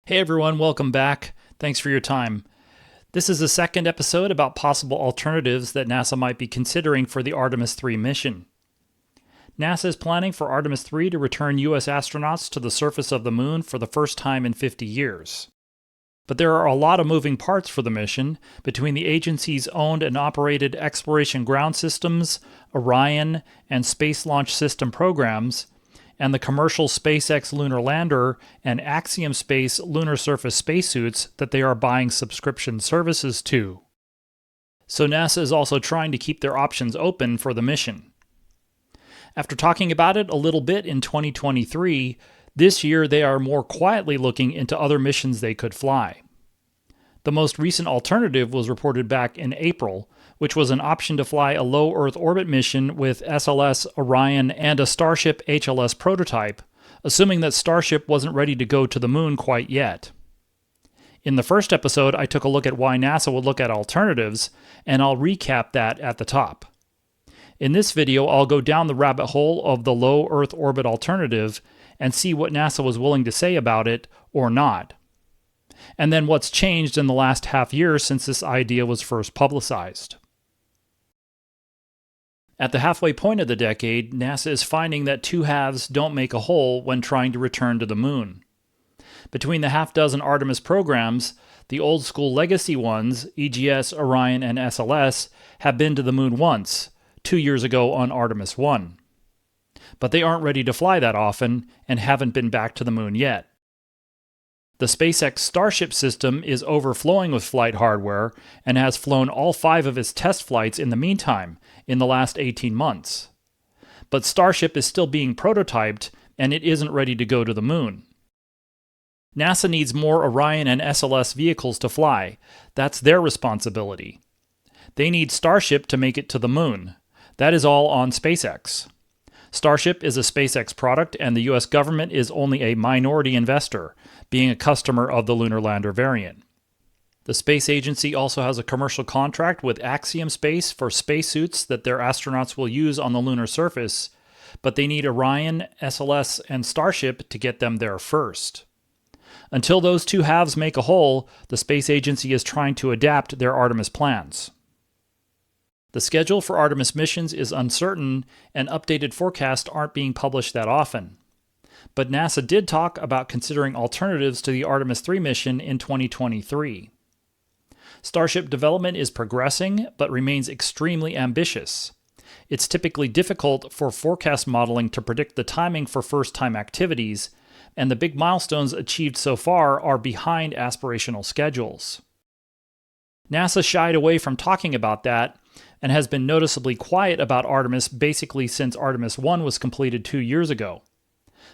Hey everyone, welcome back. Thanks for your time. This is the second episode about possible alternatives that NASA might be considering for the Artemis III mission. NASA is planning for Artemis III to return U.S. astronauts to the surface of the Moon for the first time in 50 years. But there are a lot of moving parts for the mission between the agency's owned and operated Exploration Ground Systems, Orion, and Space Launch System programs, and the commercial SpaceX lunar lander and Axiom Space lunar surface spacesuits that they are buying subscription services to. So NASA is also trying to keep their options open for the mission. After talking about it a little bit in 2023, this year they are more quietly looking into other missions they could fly. The most recent alternative was reported back in April, which was an option to fly a low Earth orbit mission with SLS, Orion, and a Starship HLS prototype, assuming that Starship wasn't ready to go to the Moon quite yet. In the first episode, I took a look at why NASA would look at alternatives, and I'll recap that at the top. In this video, I'll go down the rabbit hole of the low Earth orbit alternative and see what NASA was willing to say about it or not, and then what's changed in the last half year since this idea was first publicized. At the halfway point of the decade, NASA is finding that two halves don't make a whole when trying to return to the Moon. Between the half-dozen Artemis programs, the old-school legacy ones, EGS, Orion, and SLS, have been to the Moon once, 2 years ago on Artemis I. But they aren't ready to fly that often and haven't been back to the Moon yet. The SpaceX Starship system is overflowing with flight hardware and has flown all 5 of its test flights in the meantime, in the last 18 months. But Starship is still being prototyped, and it isn't ready to go to the Moon. NASA needs more Orion and SLS vehicles to fly. That's their responsibility. They need Starship to make it to the Moon. That is all on SpaceX. Starship is a SpaceX product, and the U.S. government is only a minority investor, being a customer of the lunar lander variant. The space agency also has a commercial contract with Axiom Space for spacesuits that their astronauts will use on the lunar surface, but they need Orion, SLS, and Starship to get them there first. Until those two halves make a whole, the space agency is trying to adapt their Artemis plans. The schedule for Artemis missions is uncertain, and updated forecasts aren't being published that often. But NASA did talk about considering alternatives to the Artemis III mission in 2023. Starship development is progressing, but remains extremely ambitious. It's typically difficult for forecast modeling to predict the timing for first-time activities, and the big milestones achieved so far are behind aspirational schedules. NASA shied away from talking about that, and has been noticeably quiet about Artemis basically since Artemis I was completed 2 years ago.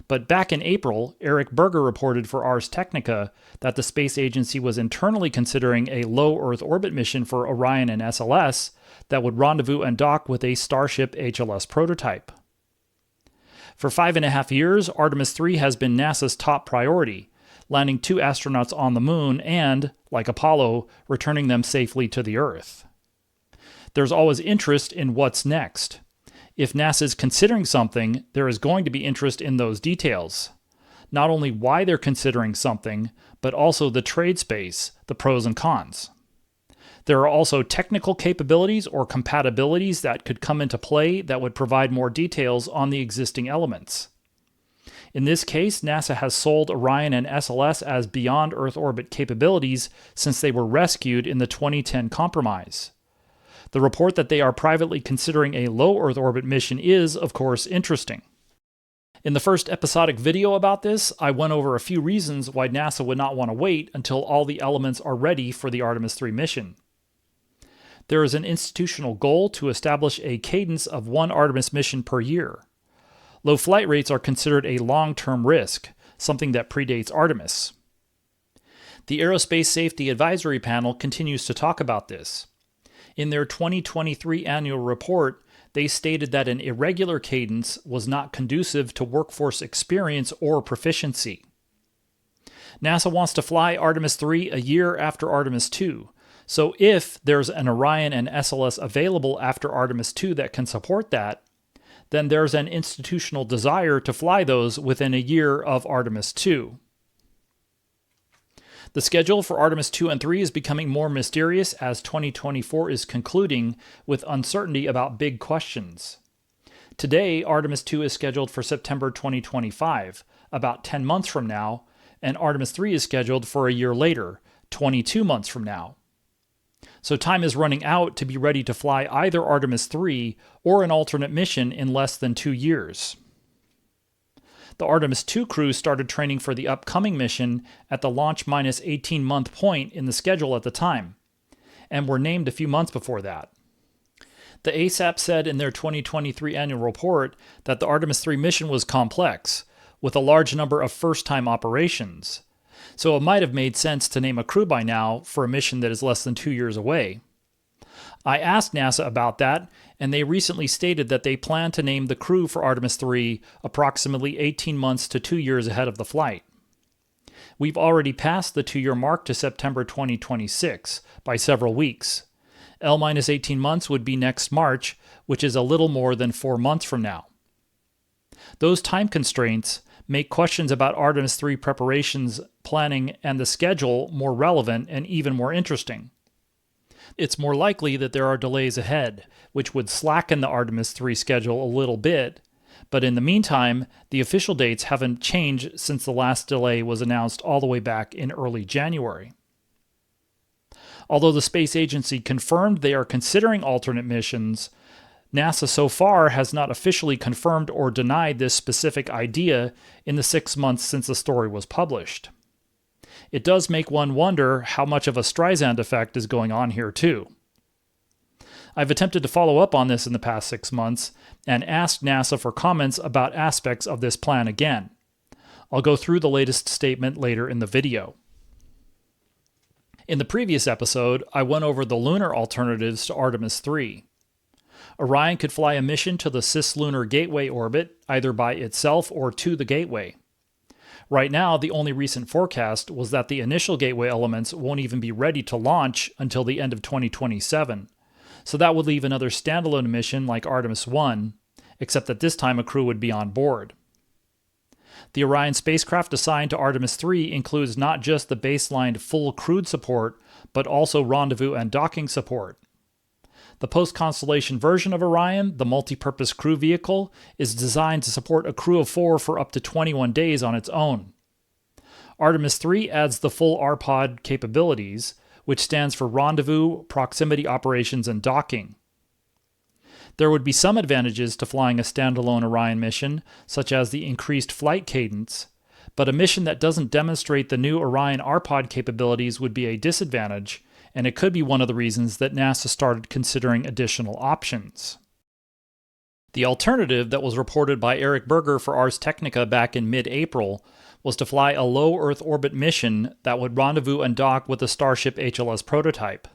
But back in April, Eric Berger reported for Ars Technica that the space agency was internally considering a low Earth orbit mission for Orion and SLS that would rendezvous and dock with a Starship HLS prototype. For 5.5 years, Artemis III has been NASA's top priority, landing 2 astronauts on the Moon and, like Apollo, returning them safely to the Earth. There's always interest in what's next. If NASA is considering something, there is going to be interest in those details. Not only why they're considering something, but also the trade space, the pros and cons. There are also technical capabilities or compatibilities that could come into play that would provide more details on the existing elements. In this case, NASA has sold Orion and SLS as beyond Earth orbit capabilities since they were rescued in the 2010 compromise. The report that they are privately considering a low Earth orbit mission is, of course, interesting. In the first episodic video about this, I went over a few reasons why NASA would not want to wait until all the elements are ready for the Artemis III mission. There is an institutional goal to establish a cadence of 1 Artemis mission per year. Low flight rates are considered a long-term risk, something that predates Artemis. The Aerospace Safety Advisory Panel continues to talk about this. In their 2023 annual report, they stated that an irregular cadence was not conducive to workforce experience or proficiency. NASA wants to fly Artemis III a year after Artemis II, so if there's an Orion and SLS available after Artemis II that can support that, then there's an institutional desire to fly those within a year of Artemis II. The schedule for Artemis 2 and 3 is becoming more mysterious as 2024 is concluding with uncertainty about big questions. Today, Artemis 2 is scheduled for September 2025, about 10 months from now, and Artemis 3 is scheduled for a year later, 22 months from now. So time is running out to be ready to fly either Artemis 3 or an alternate mission in less than 2 years. The Artemis 2 crew started training for the upcoming mission at the launch minus 18-month point in the schedule at the time, and were named a few months before that. The ASAP said in their 2023 annual report that the Artemis 3 mission was complex, with a large number of first-time operations, so it might have made sense to name a crew by now for a mission that is less than 2 years away. I asked NASA about that, and they recently stated that they plan to name the crew for Artemis 3 approximately 18 months to 2 years ahead of the flight. We've already passed the 2-year mark to September 2026 by several weeks. L-18 months would be next March, which is a little more than 4 months from now. Those time constraints make questions about Artemis 3 preparations, planning, and the schedule more relevant and even more interesting. It's more likely that there are delays ahead, which would slacken the Artemis 3 schedule a little bit, but in the meantime, the official dates haven't changed since the last delay was announced all the way back in early January. Although the space agency confirmed they are considering alternate missions, NASA so far has not officially confirmed or denied this specific idea in the 6 months since the story was published. It does make one wonder how much of a Streisand effect is going on here too. I've attempted to follow up on this in the past 6 months and asked NASA for comments about aspects of this plan again. I'll go through the latest statement later in the video. In the previous episode, I went over the lunar alternatives to Artemis 3. Orion could fly a mission to the cislunar gateway orbit, either by itself or to the gateway. Right now, the only recent forecast was that the initial gateway elements won't even be ready to launch until the end of 2027, so that would leave another standalone mission like Artemis 1, except that this time a crew would be on board. The Orion spacecraft assigned to Artemis 3 includes not just the baseline full crewed support, but also rendezvous and docking support. The post-constellation version of Orion, the multi-purpose crew vehicle, is designed to support a crew of 4 for up to 21 days on its own. Artemis 3 adds the full RPOD capabilities, which stands for Rendezvous, Proximity Operations, and Docking. There would be some advantages to flying a standalone Orion mission, such as the increased flight cadence, but a mission that doesn't demonstrate the new Orion RPOD capabilities would be a disadvantage, and it could be one of the reasons that NASA started considering additional options. The alternative that was reported by Eric Berger for Ars Technica back in mid-April was to fly a low Earth orbit mission that would rendezvous and dock with the Starship HLS prototype.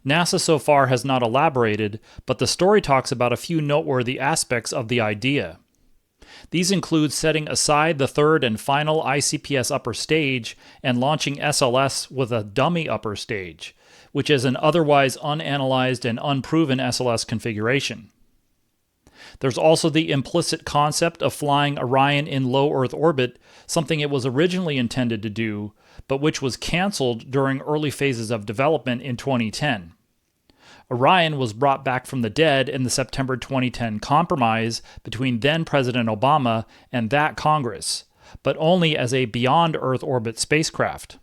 NASA so far has not elaborated, but the story talks about a few noteworthy aspects of the idea. These include setting aside the third and final ICPS upper stage and launching SLS with a dummy upper stage, which is an otherwise unanalyzed and unproven SLS configuration. There's also the implicit concept of flying Orion in low Earth orbit, something it was originally intended to do, but which was canceled during early phases of development in 2010. Orion was brought back from the dead in the September 2010 compromise between then-President Obama and that Congress, but only as a beyond-Earth orbit spacecraft.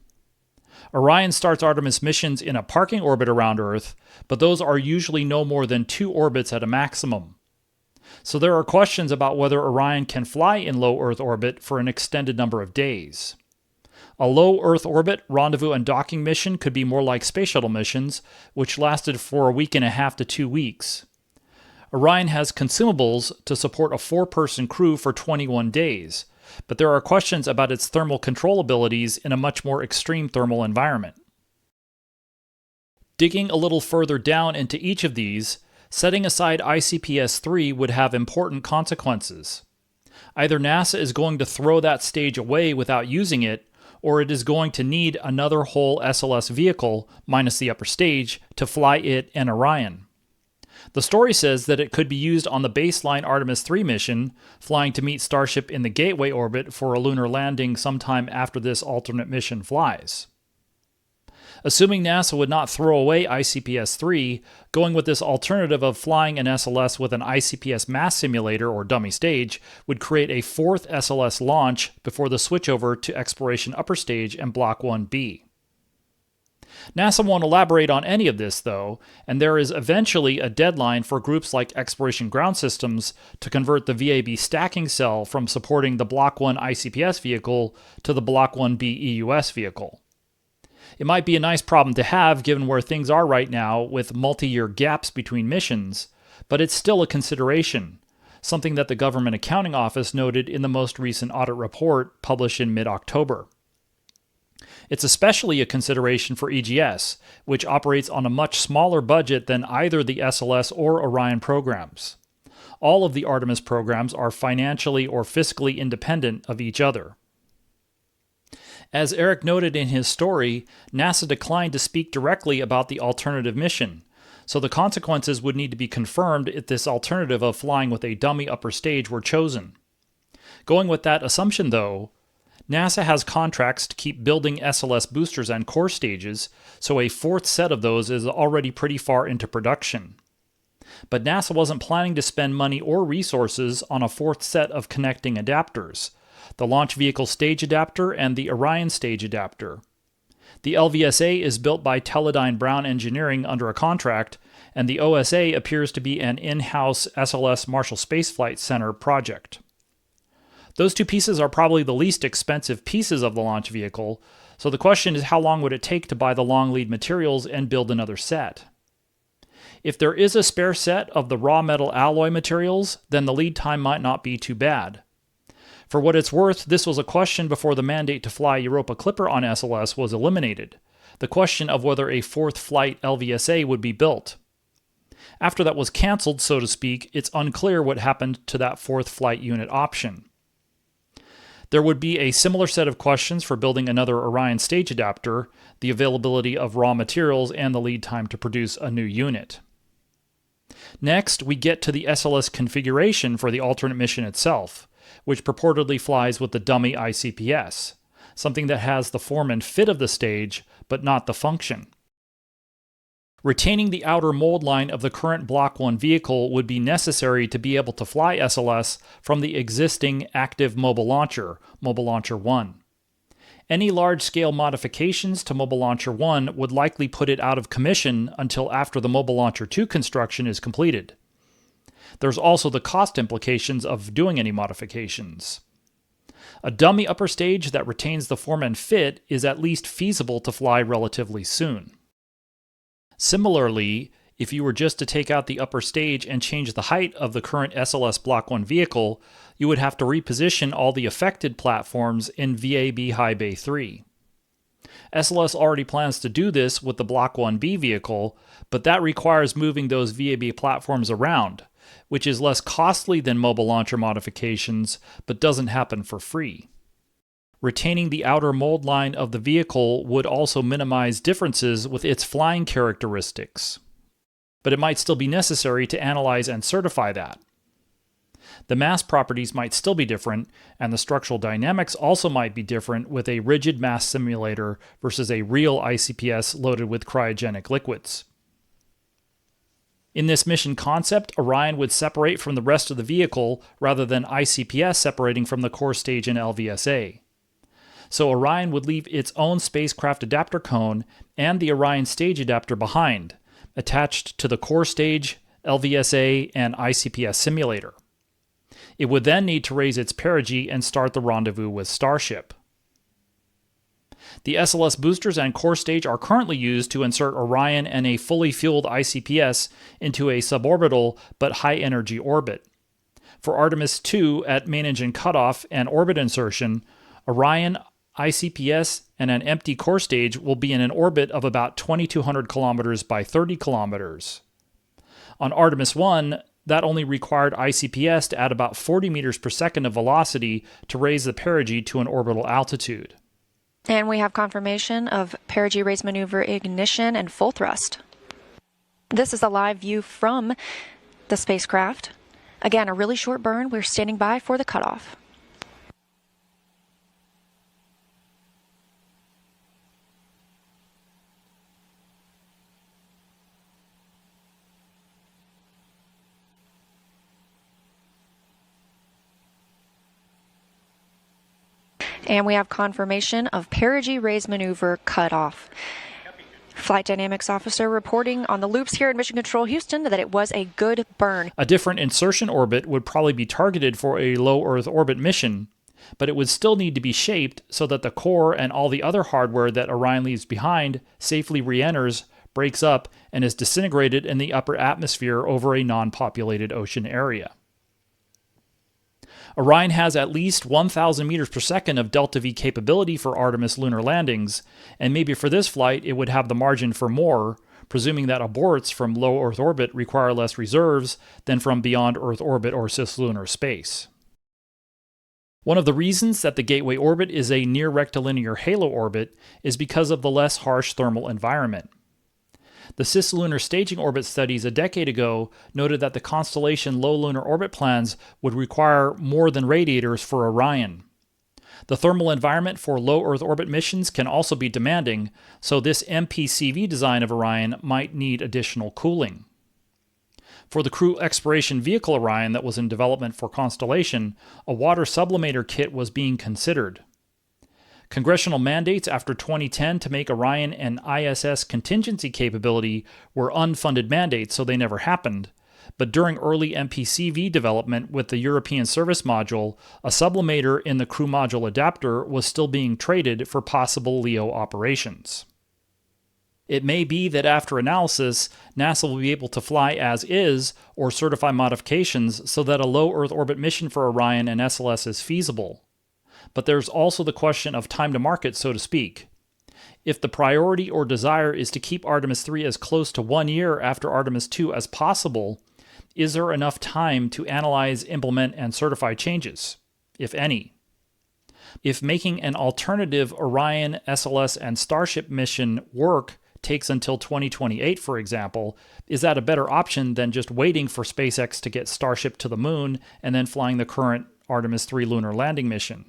Orion starts Artemis missions in a parking orbit around Earth, but those are usually no more than 2 orbits at a maximum. So there are questions about whether Orion can fly in low Earth orbit for an extended number of days. A low Earth orbit rendezvous and docking mission could be more like space shuttle missions, which lasted for a week and a half to 2 weeks. Orion has consumables to support a 4-person crew for 21 days, but there are questions about its thermal control abilities in a much more extreme thermal environment. Digging a little further down into each of these, setting aside ICPS-3 would have important consequences. Either NASA is going to throw that stage away without using it, or it is going to need another whole SLS vehicle, minus the upper stage, to fly it and Orion. The story says that it could be used on the baseline Artemis 3 mission, flying to meet Starship in the gateway orbit for a lunar landing sometime after this alternate mission flies. Assuming NASA would not throw away ICPS-3, going with this alternative of flying an SLS with an ICPS mass simulator or dummy stage would create a fourth SLS launch before the switchover to Exploration Upper Stage and Block 1B. NASA won't elaborate on any of this, though, and there is eventually a deadline for groups like Exploration Ground Systems to convert the VAB stacking cell from supporting the Block 1 ICPS vehicle to the Block 1B EUS vehicle. It might be a nice problem to have given where things are right now with multi-year gaps between missions, but it's still a consideration, something that the Government Accounting Office noted in the most recent audit report published in mid-October. It's especially a consideration for EGS, which operates on a much smaller budget than either the SLS or Orion programs. All of the Artemis programs are financially or fiscally independent of each other. As Eric noted in his story, NASA declined to speak directly about the alternative mission, so the consequences would need to be confirmed if this alternative of flying with a dummy upper stage were chosen. Going with that assumption, though, NASA has contracts to keep building SLS boosters and core stages, so a fourth set of those is already pretty far into production. But NASA wasn't planning to spend money or resources on a fourth set of connecting adapters, the Launch Vehicle Stage Adapter and the Orion Stage Adapter. The LVSA is built by Teledyne Brown Engineering under a contract, and the OSA appears to be an in-house SLS Marshall Space Flight Center project. Those two pieces are probably the least expensive pieces of the launch vehicle, so the question is how long would it take to buy the long lead materials and build another set? If there is a spare set of the raw metal alloy materials, then the lead time might not be too bad. For what it's worth, this was a question before the mandate to fly Europa Clipper on SLS was eliminated, the question of whether a fourth flight LVSA would be built. After that was cancelled, so to speak, it's unclear what happened to that fourth flight unit option. There would be a similar set of questions for building another Orion stage adapter, the availability of raw materials, and the lead time to produce a new unit. Next, we get to the SLS configuration for the alternate mission itself, which purportedly flies with the dummy ICPS, something that has the form and fit of the stage, but not the function. Retaining the outer mold line of the current Block 1 vehicle would be necessary to be able to fly SLS from the existing active Mobile Launcher, Mobile Launcher 1. Any large-scale modifications to Mobile Launcher 1 would likely put it out of commission until after the Mobile Launcher 2 construction is completed. There's also the cost implications of doing any modifications. A dummy upper stage that retains the form and fit is at least feasible to fly relatively soon. Similarly, if you were just to take out the upper stage and change the height of the current SLS Block 1 vehicle, you would have to reposition all the affected platforms in VAB High Bay 3. SLS already plans to do this with the Block 1B vehicle, but that requires moving those VAB platforms around, which is less costly than mobile launcher modifications, but doesn't happen for free. Retaining the outer mold line of the vehicle would also minimize differences with its flying characteristics, but it might still be necessary to analyze and certify that. The mass properties might still be different, and the structural dynamics also might be different with a rigid mass simulator versus a real ICPS loaded with cryogenic liquids. In this mission concept, Orion would separate from the rest of the vehicle rather than ICPS separating from the core stage and LVSA. So Orion would leave its own spacecraft adapter cone and the Orion stage adapter behind, attached to the core stage, LVSA, and ICPS simulator. It would then need to raise its perigee and start the rendezvous with Starship. The SLS boosters and core stage are currently used to insert Orion and a fully fueled ICPS into a suborbital but high-energy orbit. For Artemis II at main engine cutoff and orbit insertion, Orion, ICPS, and an empty core stage will be in an orbit of about 2,200 kilometers by 30 kilometers. On Artemis I, that only required ICPS to add about 40 meters per second of velocity to raise the perigee to an orbital altitude. And we have confirmation of perigee raise maneuver ignition and full thrust. This is a live view from the spacecraft. Again, a really short burn. We're standing by for the cutoff. And we have confirmation of perigee raise maneuver cut off. Flight Dynamics Officer reporting on the loops here at Mission Control Houston that it was a good burn. A different insertion orbit would probably be targeted for a low Earth orbit mission, but it would still need to be shaped so that the core and all the other hardware that Orion leaves behind safely re-enters, breaks up, and is disintegrated in the upper atmosphere over a non-populated ocean area. Orion has at least 1,000 meters per second of delta-V capability for Artemis lunar landings, and maybe for this flight it would have the margin for more, presuming that aborts from low Earth orbit require less reserves than from beyond Earth orbit or cislunar space. One of the reasons that the Gateway orbit is a near rectilinear halo orbit is because of the less harsh thermal environment. The cislunar staging orbit studies a decade ago noted that the constellation low lunar orbit plans would require more than radiators for Orion. The thermal environment for low Earth orbit missions can also be demanding, so this MPCV design of Orion might need additional cooling. For the Crew Exploration Vehicle Orion that was in development for Constellation, a water sublimator kit was being considered. Congressional mandates after 2010 to make Orion an ISS contingency capability were unfunded mandates, so they never happened. But during early MPCV development with the European Service Module, a sublimator in the Crew Module adapter was still being traded for possible LEO operations. It may be that after analysis, NASA will be able to fly as is or certify modifications so that a low Earth orbit mission for Orion and SLS is feasible. But there's also the question of time to market, so to speak. If the priority or desire is to keep Artemis III as close to 1 year after Artemis II as possible, is there enough time to analyze, implement, and certify changes, if any? If making an alternative Orion, SLS, and Starship mission work takes until 2028, for example, is that a better option than just waiting for SpaceX to get Starship to the moon and then flying the current Artemis III lunar landing mission?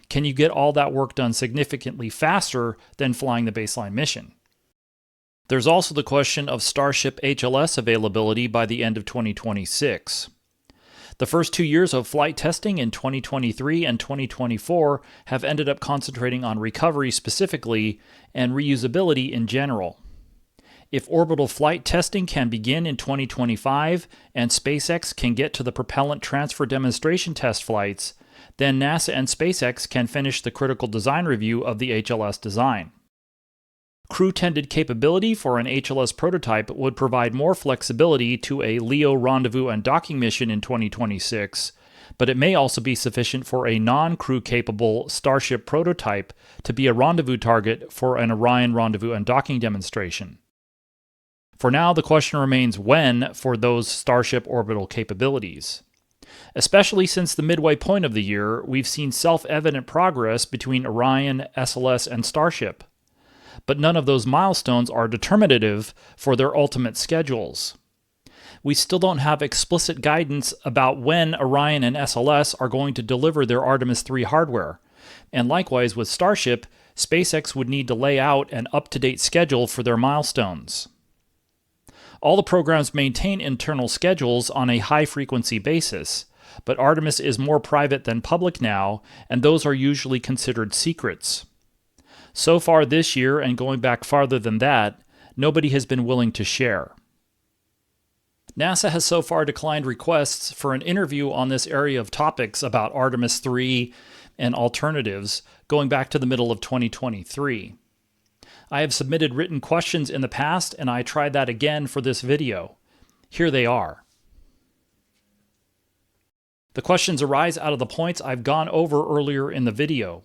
Can you get all that work done significantly faster than flying the baseline mission? There's also the question of Starship HLS availability by the end of 2026. The first 2 years of flight testing in 2023 and 2024 have ended up concentrating on recovery specifically and reusability in general. If orbital flight testing can begin in 2025 and SpaceX can get to the propellant transfer demonstration test flights, then NASA and SpaceX can finish the critical design review of the HLS design. Crew-tended capability for an HLS prototype would provide more flexibility to a LEO rendezvous and docking mission in 2026, but it may also be sufficient for a non-crew capable Starship prototype to be a rendezvous target for an Orion rendezvous and docking demonstration. For now, the question remains when for those Starship orbital capabilities. Especially since the midway point of the year, we've seen self-evident progress between Orion, SLS, and Starship. But none of those milestones are determinative for their ultimate schedules. We still don't have explicit guidance about when Orion and SLS are going to deliver their Artemis III hardware. And likewise with Starship, SpaceX would need to lay out an up-to-date schedule for their milestones. All the programs maintain internal schedules on a high-frequency basis, but Artemis is more private than public now, and those are usually considered secrets. So far this year, and going back farther than that, nobody has been willing to share. NASA has so far declined requests for an interview on this area of topics about Artemis III and alternatives going back to the middle of 2023. I have submitted written questions in the past, and I tried that again for this video. Here they are. The questions arise out of the points I've gone over earlier in the video.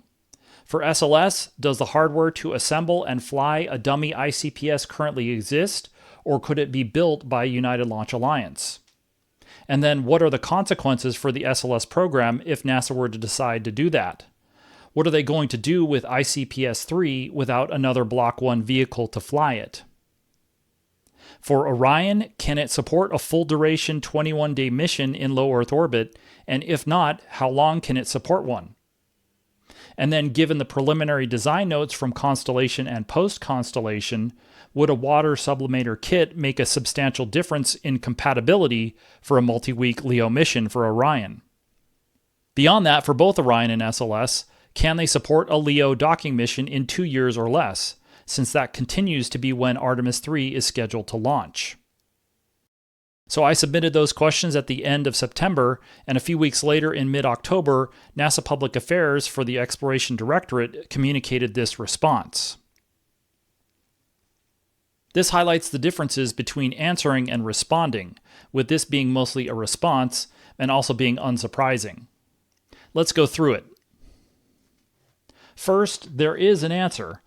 For SLS, does the hardware to assemble and fly a dummy ICPS currently exist, or could it be built by United Launch Alliance? And then what are the consequences for the SLS program if NASA were to decide to do that? What are they going to do with ICPS-3 without another Block 1 vehicle to fly it? For Orion, can it support a full-duration 21-day mission in low Earth orbit, and if not, how long can it support one? And then given the preliminary design notes from Constellation and post-Constellation, would a water sublimator kit make a substantial difference in compatibility for a multi-week LEO mission for Orion? Beyond that, for both Orion and SLS, Can they support a LEO docking mission in 2 years or less, since that continues to be when Artemis III is scheduled to launch? So I submitted those questions at the end of September, and a few weeks later in mid-October, NASA Public Affairs for the Exploration Directorate communicated this response. This highlights the differences between answering and responding, with this being mostly a response and also being unsurprising. Let's go through it. First, there is an answer.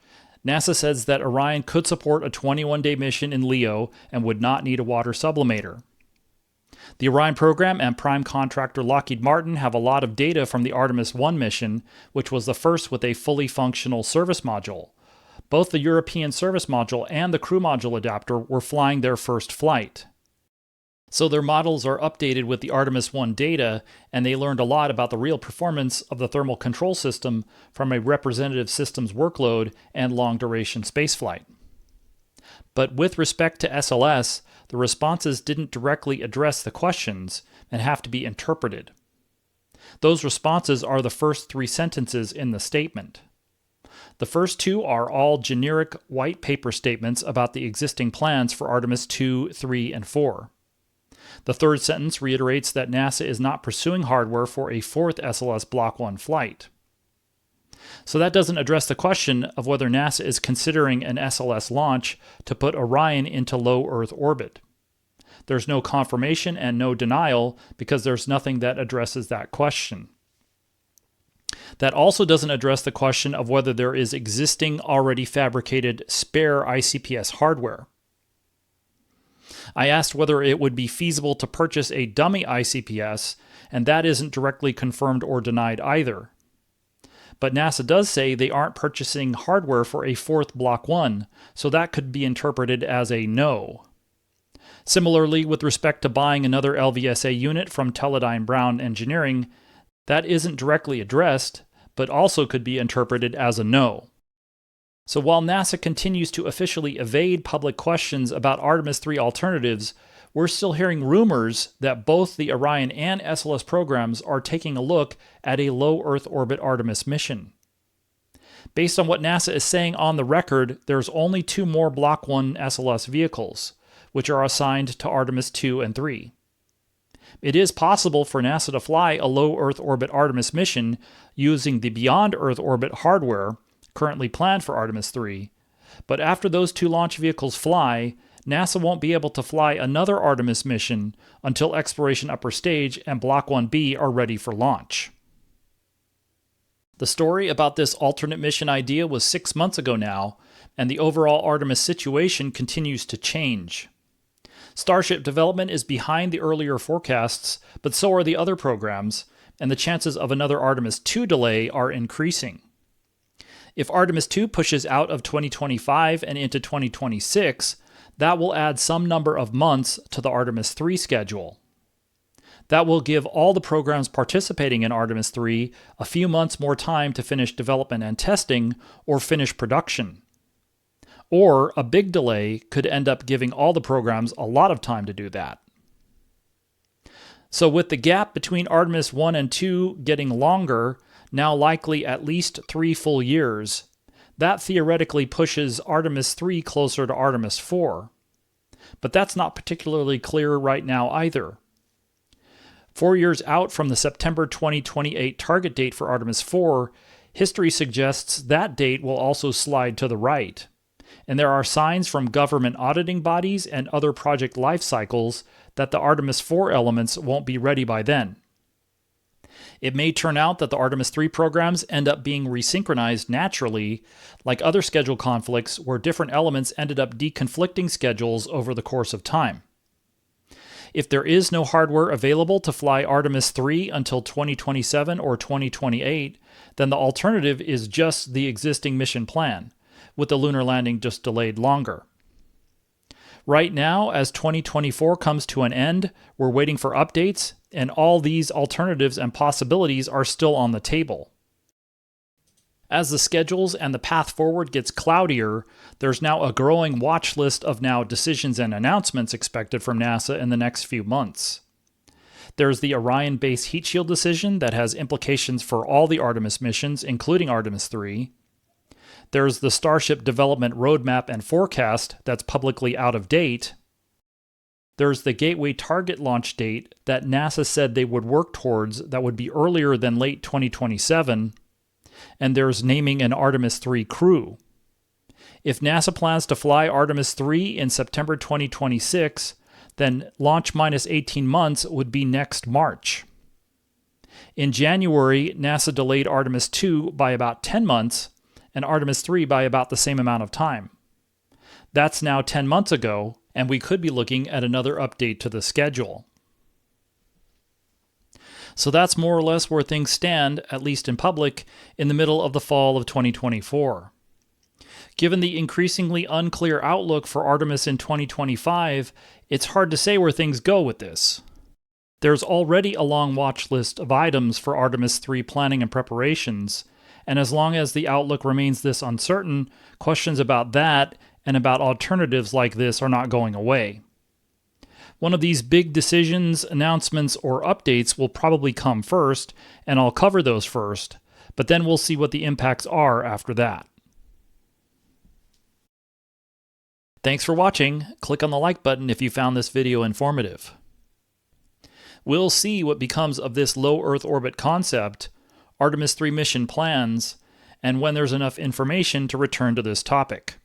NASA says that Orion could support a 21-day mission in LEO and would not need a water sublimator. The Orion program and prime contractor Lockheed Martin have a lot of data from the Artemis I mission, which was the first with a fully functional service module. Both the European service module and the crew module adapter were flying their first flight. So their models are updated with the Artemis I data, and they learned a lot about the real performance of the thermal control system from a representative systems workload and long-duration spaceflight. But with respect to SLS, the responses didn't directly address the questions and have to be interpreted. Those responses are the first 3 sentences in the statement. The first 2 are all generic white paper statements about the existing plans for Artemis II, III, and IV. The third sentence reiterates that NASA is not pursuing hardware for a 4th SLS Block 1 flight. So that doesn't address the question of whether NASA is considering an SLS launch to put Orion into low Earth orbit. There's no confirmation and no denial because there's nothing that addresses that question. That also doesn't address the question of whether there is existing, already fabricated spare ICPS hardware. I asked whether it would be feasible to purchase a dummy ICPS, and that isn't directly confirmed or denied either. But NASA does say they aren't purchasing hardware for a 4th Block 1, so that could be interpreted as a no. Similarly, with respect to buying another LVSA unit from Teledyne Brown Engineering, that isn't directly addressed, but also could be interpreted as a no. So while NASA continues to officially evade public questions about Artemis III alternatives, we're still hearing rumors that both the Orion and SLS programs are taking a look at a low Earth orbit Artemis mission. Based on what NASA is saying on the record, there's only 2 more Block 1 SLS vehicles, which are assigned to Artemis II and III. It is possible for NASA to fly a low Earth orbit Artemis mission using the beyond Earth orbit hardware currently planned for Artemis III, but after those 2 launch vehicles fly, NASA won't be able to fly another Artemis mission until Exploration Upper Stage and Block 1B are ready for launch. The story about this alternate mission idea was 6 months ago now, and the overall Artemis situation continues to change. Starship development is behind the earlier forecasts, but so are the other programs, and the chances of another Artemis II delay are increasing. If Artemis II pushes out of 2025 and into 2026, that will add some number of months to the Artemis III schedule. That will give all the programs participating in Artemis III a few months more time to finish development and testing or finish production. Or a big delay could end up giving all the programs a lot of time to do that. So with the gap between Artemis I and II getting longer, now likely at least 3 full years, that theoretically pushes Artemis III closer to Artemis IV. But that's not particularly clear right now either. 4 years out from the September 2028 target date for Artemis IV, history suggests that date will also slide to the right. And there are signs from government auditing bodies and other project life cycles that the Artemis IV elements won't be ready by then. It may turn out that the Artemis III programs end up being resynchronized naturally, like other schedule conflicts where different elements ended up deconflicting schedules over the course of time. If there is no hardware available to fly Artemis III until 2027 or 2028, then the alternative is just the existing mission plan, with the lunar landing just delayed longer. Right now, as 2024 comes to an end, we're waiting for updates, and all these alternatives and possibilities are still on the table. As the schedules and the path forward gets cloudier, there's now a growing watch list of now decisions and announcements expected from NASA in the next few months. There's the Orion base heat shield decision that has implications for all the Artemis missions, including Artemis III. There's the Starship development roadmap and forecast that's publicly out of date. There's the Gateway target launch date that NASA said they would work towards that would be earlier than late 2027. And there's naming an Artemis III crew. If NASA plans to fly Artemis III in September 2026, then launch minus 18 months would be next March. In January, NASA delayed Artemis II by about 10 months and Artemis III by about the same amount of time. That's now 10 months ago, and we could be looking at another update to the schedule. So that's more or less where things stand, at least in public, in the middle of the fall of 2024. Given the increasingly unclear outlook for Artemis in 2025, it's hard to say where things go with this. There's already a long watch list of items for Artemis III planning and preparations, and as long as the outlook remains this uncertain, questions about that and about alternatives like this are not going away. One of these big decisions, announcements, or updates will probably come first, and I'll cover those first, but then we'll see what the impacts are after that. Thanks for watching. Click on the like button if you found this video informative. We'll see what becomes of this low Earth orbit concept, Artemis III mission plans, and when there's enough information to return to this topic.